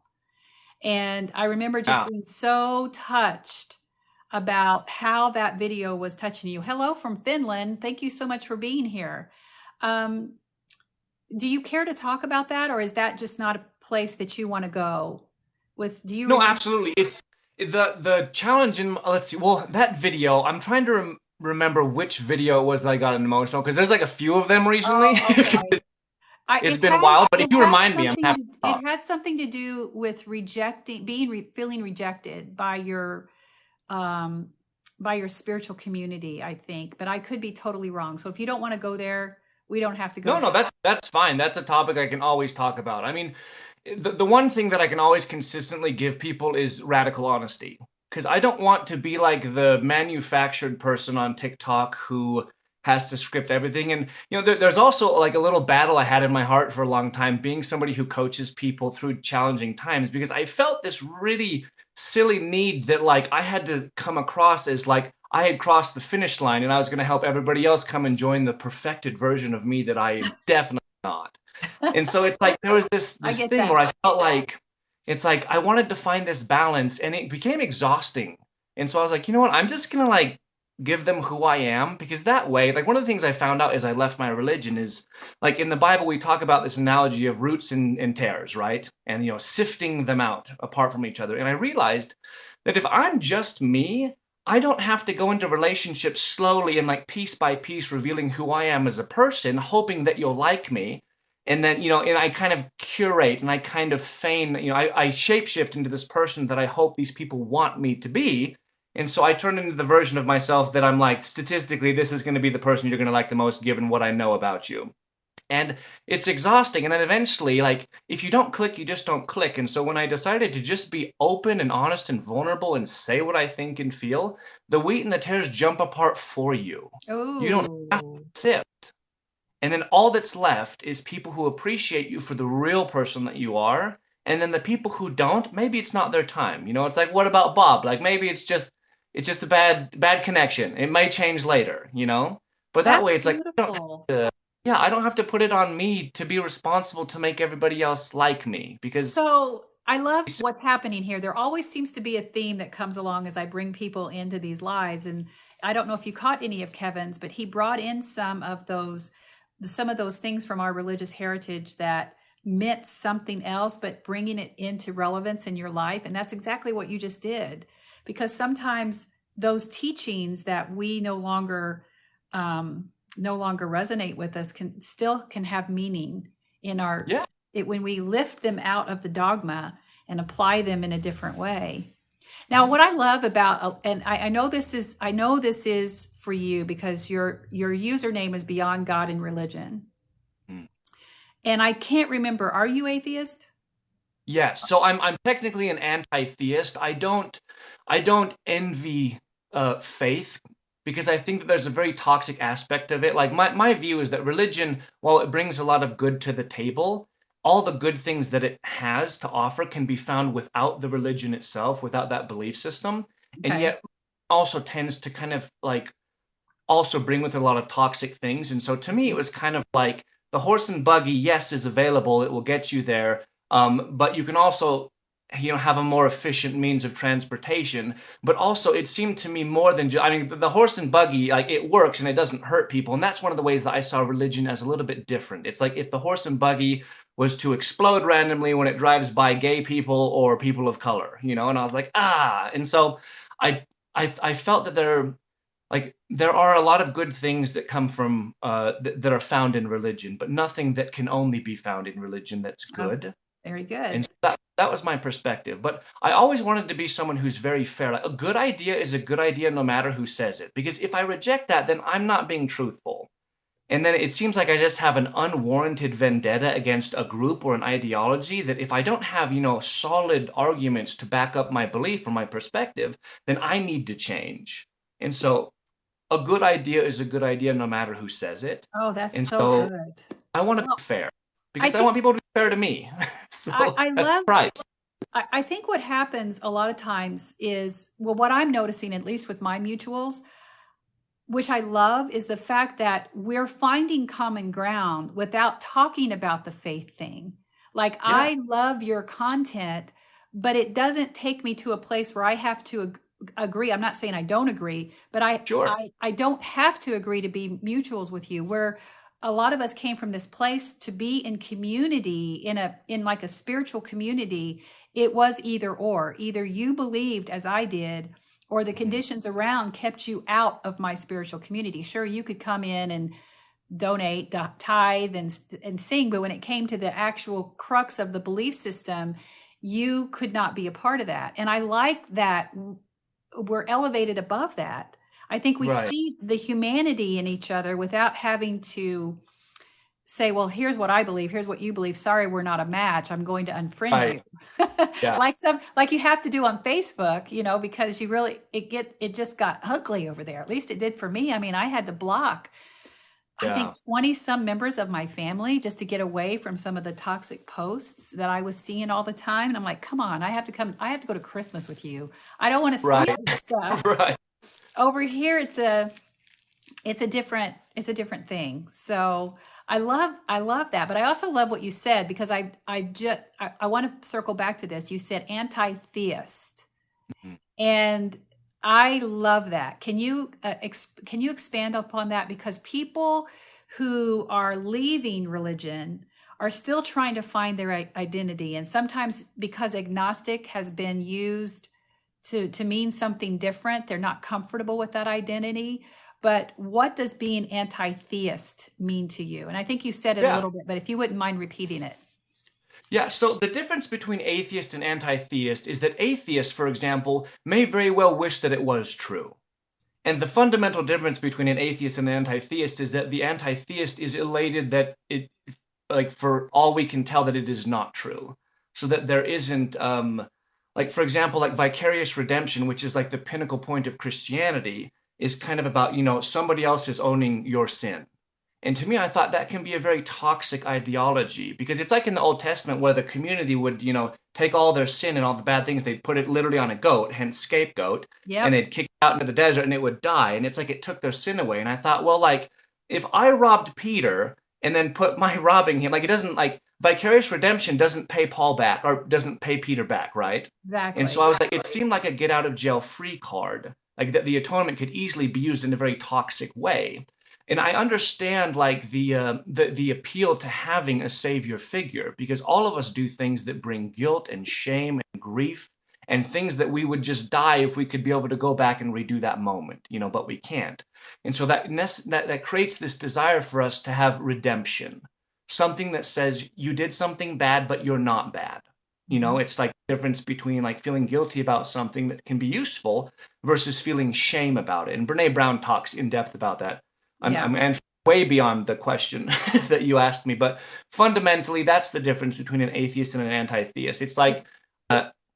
And I remember just Yeah. being so touched about how that video was touching you. Hello from Finland. Thank you so much for being here. Um, do you care to talk about that, or is that just not a place that you want to go? Do you No, remember? absolutely. It's the challenge in, let's see. Well, that video, I'm trying to remember which video it was that I got emotional because there's like a few of them recently. Oh, okay. It's been a while, but if It you had remind me, I'm something happy to to it talk. had something to do with rejecting feeling rejected um by your spiritual community, I think, but I could be totally wrong. So if you don't want to go there, we don't have to go No, no, there. that's fine. That's a topic I can always talk about. I mean, the one thing that I can always consistently give people is radical honesty. Because I don't want to be like the manufactured person on TikTok who has to script everything. And, there's also like a little battle I had in my heart for a long time, being somebody who coaches people through challenging times, because I felt this really silly need that like I had to come across as like I had crossed the finish line and I was going to help everybody else come and join the perfected version of me that I am definitely not. And so it's like there was this I this get thing that. where I felt like it's like I wanted to find this balance and it became exhausting. And so I was like, you know what? I'm just gonna like give them who I am because that way, like one of the things I found out as I left my religion is like in the Bible we talk about this analogy of roots and tares, right? And sifting them out apart from each other. And I realized that if I'm just me, I don't have to go into relationships slowly and like piece by piece revealing who I am as a person, hoping that you'll like me. And then, and I kind of curate and I kind of feign, I shapeshift into this person that I hope these people want me to be. And so I turn into the version of myself that I'm like, statistically, this is going to be the person you're going to like the most given what I know about you. And it's exhausting. And then eventually, like, if you don't click, you just don't click. And so when I decided to just be open and honest and vulnerable and say what I think and feel, the wheat and the tares jump apart for you. You don't have Oh, to sift. And then all that's left is people who appreciate you for the real person that you are. And then the people who don't, maybe it's not their time. It's like, what about Bob? Like maybe it's just a bad connection. It may change later. But that that's way it's like beautiful. yeah, I don't have to put it on me to be responsible to make everybody else like me because So I love what's happening here. There always seems to be a theme that comes along as I bring people into these lives. And I don't know if you caught any of Kevin's, but he brought in some of those things from our religious heritage that meant something else, but bringing it into relevance in your life. And that's exactly what you just did. Because sometimes those teachings that we no longer resonate with us can have meaning in our yeah. it when we lift them out of the dogma and apply them in a different way. Now, what I love about, and I know this is for you because your username is Beyond God and Religion, Mm. and I can't remember. Are you atheist? Yes, so I'm technically an anti-theist. I don't envy faith because I think that there's a very toxic aspect of it. Like my view is that religion, while it brings a lot of good to the table, all the good things that it has to offer can be found without the religion itself, without that belief system, and Okay. yet also tends to kind of like also bring with it a lot of toxic things. And so to me, it was kind of like the horse and buggy, yes, is available. It will get you there. But you can also, have a more efficient means of transportation. But also, it seemed to me more than just, I mean, the horse and buggy, like it works and it doesn't hurt people. And that's one of the ways that I saw religion as a little bit different. It's like if the horse and buggy was to explode randomly when it drives by gay people or people of color, and I was like, ah. And so I felt that there are a lot of good things that come from that are found in religion, but nothing that can only be found in religion that's Oh, good. very And good. so that was my perspective. But I always wanted to be someone who's very fair. Like a good idea is a good idea no matter who says it. Because if I reject that, then I'm not being truthful. And then it seems like I just have an unwarranted vendetta against a group or an ideology that if I don't have, solid arguments to back up my belief or my perspective, then I need to change. And so a good idea is a good idea no matter who says it. Oh, that's And so so good. I want to Well, be fair I because I think want people to be fair to me. So I that's love right. I think what happens a lot of times is, well, what I'm noticing, at least with my mutuals, which I love, is the fact that we're finding common ground without talking about the faith thing. Like, Yeah, I love your content, but it doesn't take me to a place where I have to agree. I'm not saying I don't agree, but sure. I don't have to agree to be mutuals with you. Where a lot of us came from this place to be in community, in like a spiritual community. It was either or. Either you believed as I did, or the Mhm. conditions around kept you out of my spiritual community. Sure, you could come in and donate, tithe, and sing, but when it came to the actual crux of the belief system, you could not be a part of that. And I like that we're elevated above that. I think we Right. see the humanity in each other without having to say, well, here's what I believe, here's what you believe. Sorry, we're not a match. I'm going to unfriend Right. you. Yeah. Like you have to do on Facebook, because you really it just got ugly over there. At least it did for me. I mean, I had to block, I Yeah. think, 20 some members of my family just to get away from some of the toxic posts that I was seeing all the time. And I'm like, come on, I have to go to Christmas with you. I don't want to see Right. this stuff. Right. Over here it's a different thing. So I love that, but I also love what you said, because I want to circle back to this. You said anti-theist, Mhm. and I love that. Can you expand upon that? Because people who are leaving religion are still trying to find their identity, and sometimes because agnostic has been used to mean something different, they're not comfortable with that identity. But what does being anti-theist mean to you? And I think you said it a Yeah. little bit, but if you wouldn't mind repeating it. Yeah. So the difference between atheist and anti-theist is that atheists, for example, may very well wish that it was true. And the fundamental difference between an atheist and an anti-theist is that the anti-theist is elated that it, like for all we can tell, that it is not true. So that there isn't, like for example, like vicarious redemption, which is like the pinnacle point of Christianity, is kind of about, somebody else is owning your sin. And to me, I thought that can be a very toxic ideology because it's like in the Old Testament where the community would, take all their sin and all the bad things, they'd put it literally on a goat, hence scapegoat, and Yep. they'd kick it out into the desert and it would die. And it's like it took their sin away. And I thought, well, like if I robbed Peter and then put my robbing him, like it doesn't like vicarious redemption doesn't pay Paul back or doesn't pay Peter back, right? And so Exactly. I was like, it seemed like a get out of jail free card, like that the atonement could easily be used in a very toxic way. And I understand like the appeal to having a savior figure because all of us do things that bring guilt and shame and grief and things that we would just die if we could be able to go back and redo that moment, but we can't. And so that creates this desire for us to have redemption, something that says you did something bad, but you're not bad. Mhm. It's like the difference between like feeling guilty about something that can be useful versus feeling shame about it. And Brene Brown talks in depth about that. Yeah. I'm and way beyond the question that you asked me, but fundamentally, that's the difference between an atheist and an anti-theist. It's like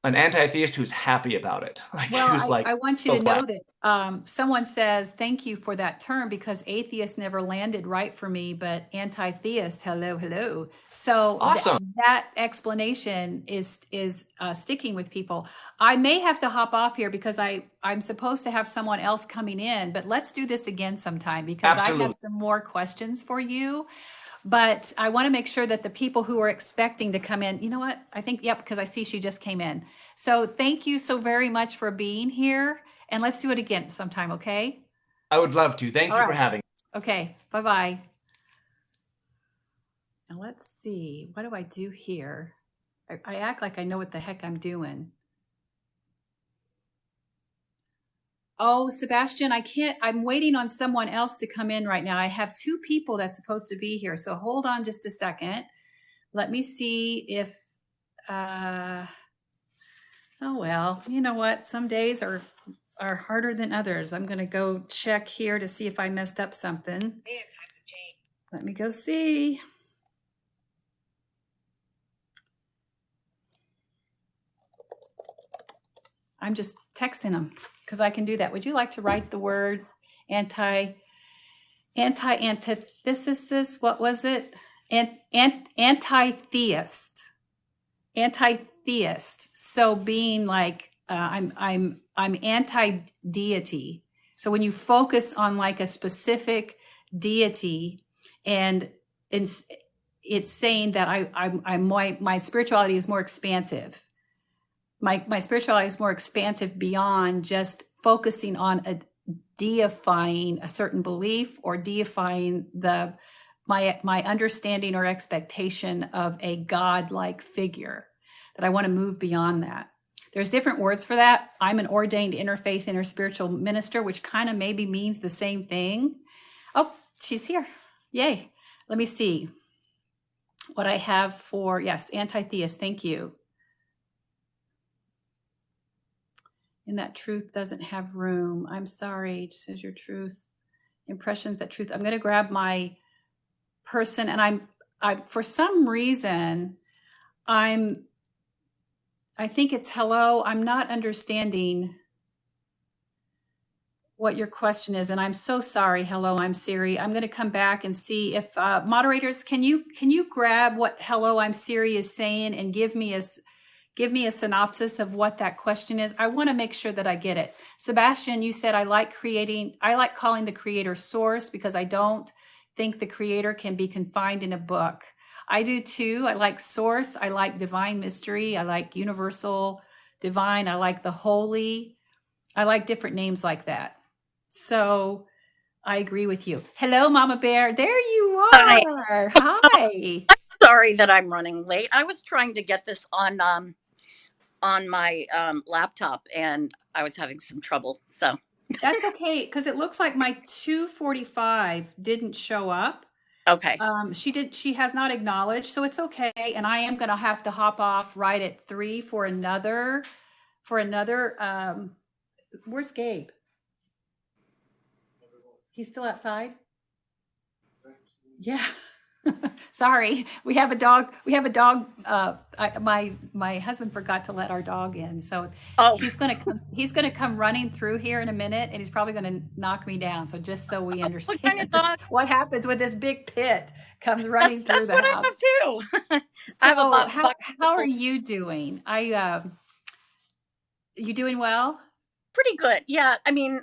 an anti-theist who's happy about it. Like Well, who's like I want you so to glad. know that someone says, thank you for that term because atheist never landed right for me, but anti-theist, hello, hello. So Awesome. that explanation is sticking with people. I may have to hop off here because I'm supposed to have someone else coming in, but let's do this again sometime because I Absolutely. have some more questions for you. But I want to make sure that the people who are expecting to come in, you know what? I think, yep, because I see she just came in. So thank you so very much for being here. And let's do it again sometime, okay? I would love to. Thank All you for right. having me. Okay. Bye-bye. Now let's see. What do I do here? I act like I know what the heck I'm doing. Oh, Sebastian, I can't. I'm waiting on someone else to come in right now. I have two people that's supposed to be here. So hold on just a second. Let me see if, oh, well, you know what? Some days are harder than others. I'm going to go check here to see if I messed up something. Man, times have changed. Let me go see. I'm just texting them because I can do that. Would you like to write the word antithesis? What was it? Anti-theist. Anti-theist. So being like I'm anti-deity. So when you focus on like a specific deity, and it's saying that my spirituality is more expansive. My spirituality is more expansive beyond just focusing on deifying a certain belief or deifying my understanding or expectation of a God-like figure, that I want to move beyond that. There's different words for that. I'm an ordained interfaith, interspiritual minister, which kind of maybe means the same thing. Oh, she's here. Yay. Let me see what I have for, yes, anti-theist. Thank you. And that truth doesn't have room. I'm sorry, says your truth. Impressions that truth. I'm going to grab my person, and I for some reason, I think it's hello. I'm not understanding what your question is, and I'm so sorry. Hello, I'm Siri. I'm going to come back and see if moderators, can you grab what hello, I'm Siri is saying and give me a synopsis of what that question is. I want to make sure that I get it. Sebastian, you said I like calling the creator source because I don't think the creator can be confined in a book. I do too. I like source. I like divine mystery. I like universal divine. I like the holy. I like different names like that. So I agree with you. Hello, Mama Bear. There you Hi. are. Hi. Sorry that I'm running late. I was trying to get this on my laptop and I was having some trouble. So That's okay, because it looks like my 2:45 didn't show up. okay. She has not acknowledged, so it's okay. And I am gonna have to hop off right at 3 for another, where's Gabe? He's still outside? Yeah. Sorry, we have a dog. My husband forgot to let our dog in, so Oh, he's gonna come running through here in a minute, and he's probably gonna knock me down. So just so we what kind of understand dog? what happens when this big pit comes running through That's the what I house. have too. I have a So how are buck. you doing? You doing well? Pretty good. Yeah. I mean,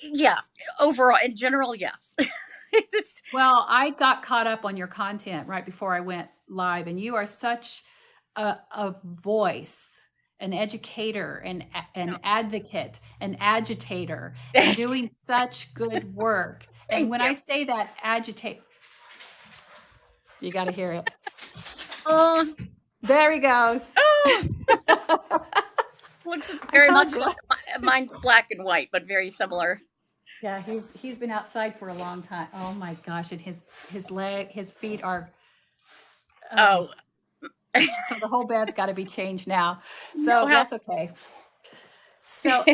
yeah. Overall, in general, yes. It's- Well, I got caught up on your content right before I went live, and you are such a voice, an educator, an advocate, an agitator, and doing such good work. And Thank when you. I say that agitate, you got to hear it. Oh, There he goes. oh, looks I very told much you. like mine's black and white, but very similar. Yeah, he's been outside for a long time. Oh my gosh, and his feet are. Oh, So the whole bed's got to be changed now. no So help. that's okay. So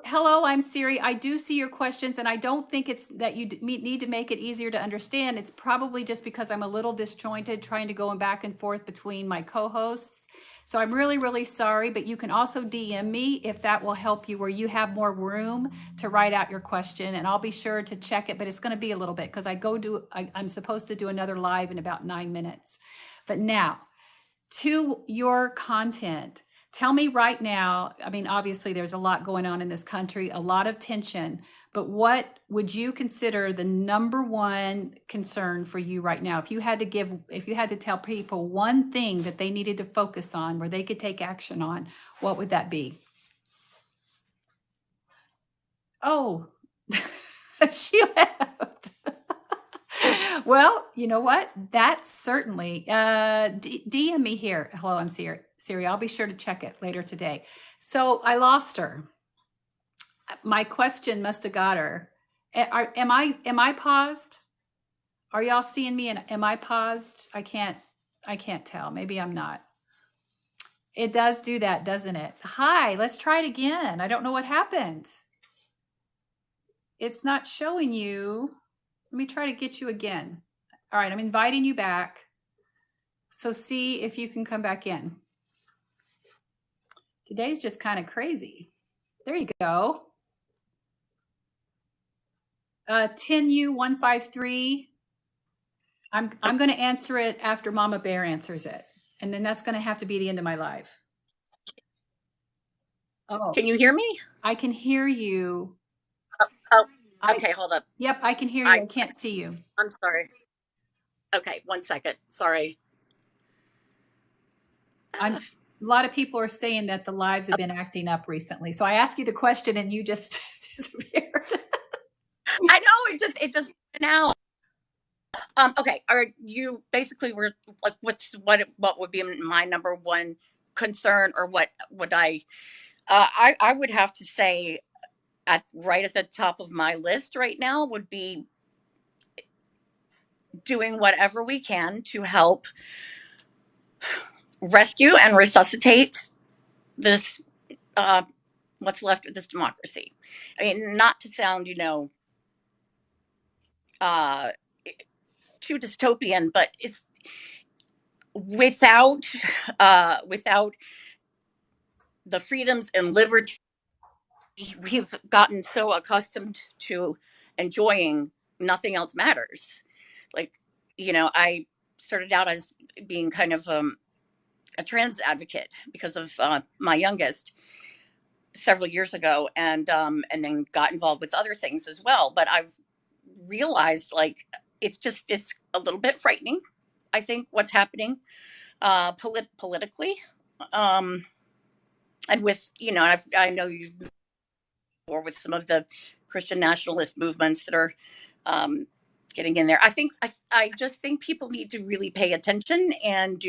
hello, I'm Siri. I do see your questions, and I don't think it's that you need to make it easier to understand. It's probably just because I'm a little disjointed trying to go back and forth between my co-hosts. So I'm really, really sorry, but you can also DM me if that will help you, where you have more room to write out your question, and I'll be sure to check it, but it's going to be a little bit because I'm supposed to do another live in about 9 minutes. But now to your content, tell me right now, I mean, obviously there's a lot going on in this country, a lot of tension, but what would you consider the number one concern for you right now? If you had to tell people one thing that they needed to focus on, where they could take action on, what would that be? Oh, she left. Well, you know what? That's certainly, DM me here. Hello, I'm Siri. I'll be sure to check it later today. So I lost her. My question must have got her. Am I paused? Are y'all seeing me? And am I paused? I can't tell. Maybe I'm not. It does do that, doesn't it? Hi, let's try it again. I don't know what happened. It's not showing you. Let me try to get you again. All right, I'm inviting you back. So see if you can come back in. Today's just kind of crazy. There you go. 10U153. I'm going to answer it after Mama Bear answers it. And then that's going to have to be the end of my live. Oh. Can you hear me? I can hear you. Oh, okay, hold up. Yep, I can hear you. I can't see you. I'm sorry. Okay, 1 second. Sorry. A lot of people are saying that the lives have been acting up recently. So I asked you the question and you just disappeared. I know, it just went out. Okay, you basically were like, what would be my number one concern, or what would I would have to say right at the top of my list right now would be doing whatever we can to help rescue and resuscitate this what's left of this democracy. I mean, not to sound too dystopian, but it's without the freedoms and liberty we've gotten so accustomed to enjoying, nothing else matters. Like, I started out as being kind of a trans advocate because of my youngest several years ago, and then got involved with other things as well. But I've realized, like, it's a little bit frightening, I think, what's happening politically, and with I know you've been or with some of the Christian nationalist movements that are getting in there. I just think people need to really pay attention and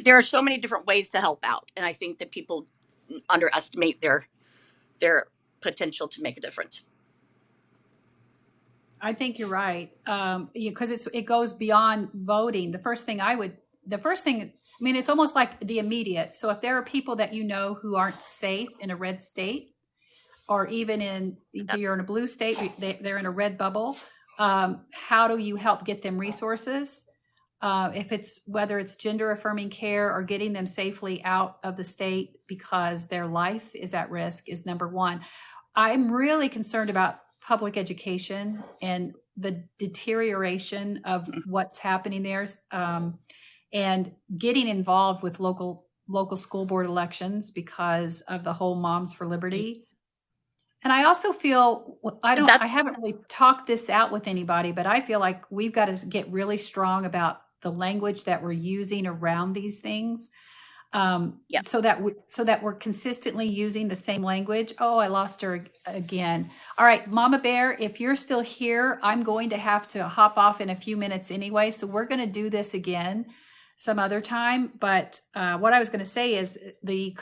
there are so many different ways to help out, and I think that people underestimate their potential to make a difference. I think you're right, because it goes beyond voting. The first thing, I mean, it's almost like the immediate. So if there are people that who aren't safe in a red state, or even if you're in a blue state, they're in a red bubble, how do you help get them resources? Whether it's gender affirming care or getting them safely out of the state because their life is at risk is number one. I'm really concerned about public education and the deterioration of what's happening there, and getting involved with local school board elections because of the whole Moms for Liberty. And I also feel, I haven't really talked this out with anybody, but I feel like we've got to get really strong about the language that we're using around these things. So that we're consistently using the same language. Oh, I lost her again. All right, Mama Bear, if you're still here, I'm going to have to hop off in a few minutes anyway. So we're going to do this again some other time. But what I was going to say is the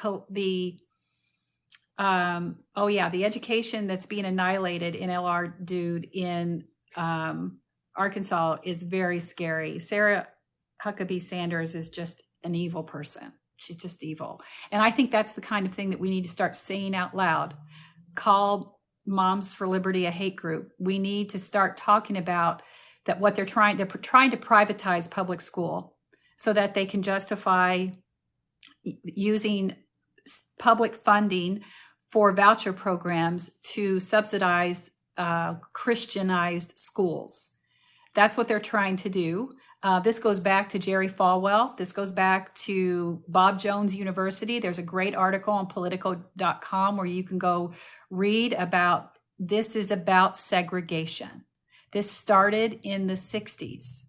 education that's being annihilated in LR Dude in Arkansas is very scary. Sarah Huckabee Sanders is just an evil person. She's just evil. And I think that's the kind of thing that we need to start saying out loud. Call Moms for Liberty a hate group. We need to start talking about that, what they're trying to privatize public school. so that they can justify using public funding for voucher programs to subsidize Christianized schools. That's what they're trying to do. This goes back to Jerry Falwell. This goes back to Bob Jones University. There's a great article on Politico.com where you can go read about this is about segregation. This started in the 60s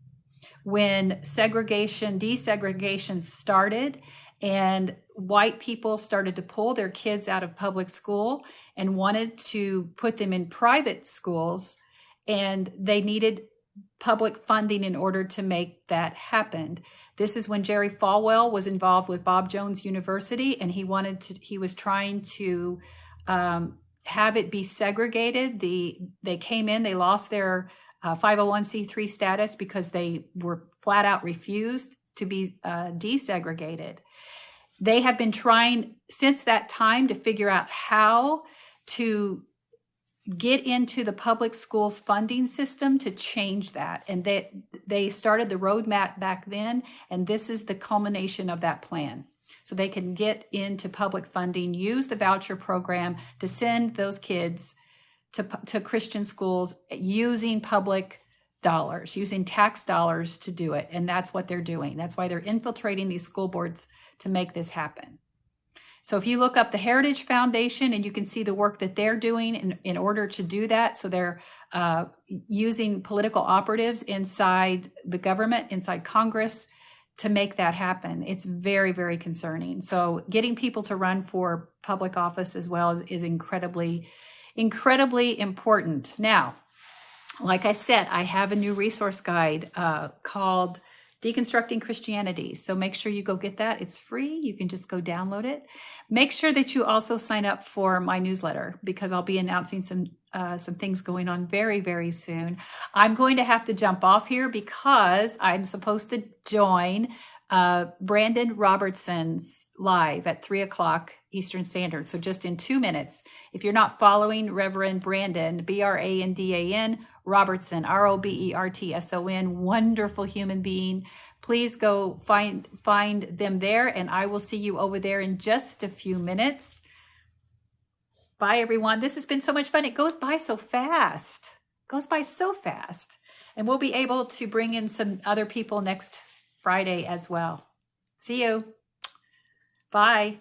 when desegregation started, and white people started to pull their kids out of public school and wanted to put them in private schools, and they needed public funding in order to make that happen. This is when Jerry Falwell was involved with Bob Jones University, and he was trying to have it be segregated. They came in, they lost their 501c3 status because they were flat out refused to be desegregated. They have been trying since that time to figure out how to get into the public school funding system to change that. And they started the roadmap back then, and this is the culmination of that plan. So they can get into public funding, use the voucher program to send those kids to Christian schools using public dollars, using tax dollars to do it. And that's what they're doing. That's why they're infiltrating these school boards to make this happen. So if you look up the Heritage Foundation, and you can see the work that they're doing in order to do that. So they're using political operatives inside the government, inside Congress, to make that happen. It's very, very concerning. So getting people to run for public office as well is incredibly, incredibly important. Now, like I said, I have a new resource guide called Deconstructing Christianity. So make sure you go get that. It's free. You can just go download it. Make sure that you also sign up for my newsletter, because I'll be announcing some things going on very, very soon. I'm going to have to jump off here because I'm supposed to join Brandon Robertson's live at 3:00 Eastern Standard. So just in 2 minutes, if you're not following Reverend Brandon, Brandan Robertson, Robertson, wonderful human being, please go find them there, and I will see you over there in just a few minutes. Bye, everyone. This has been so much fun. It goes by so fast. And we'll be able to bring in some other people next Friday as well. See you. Bye.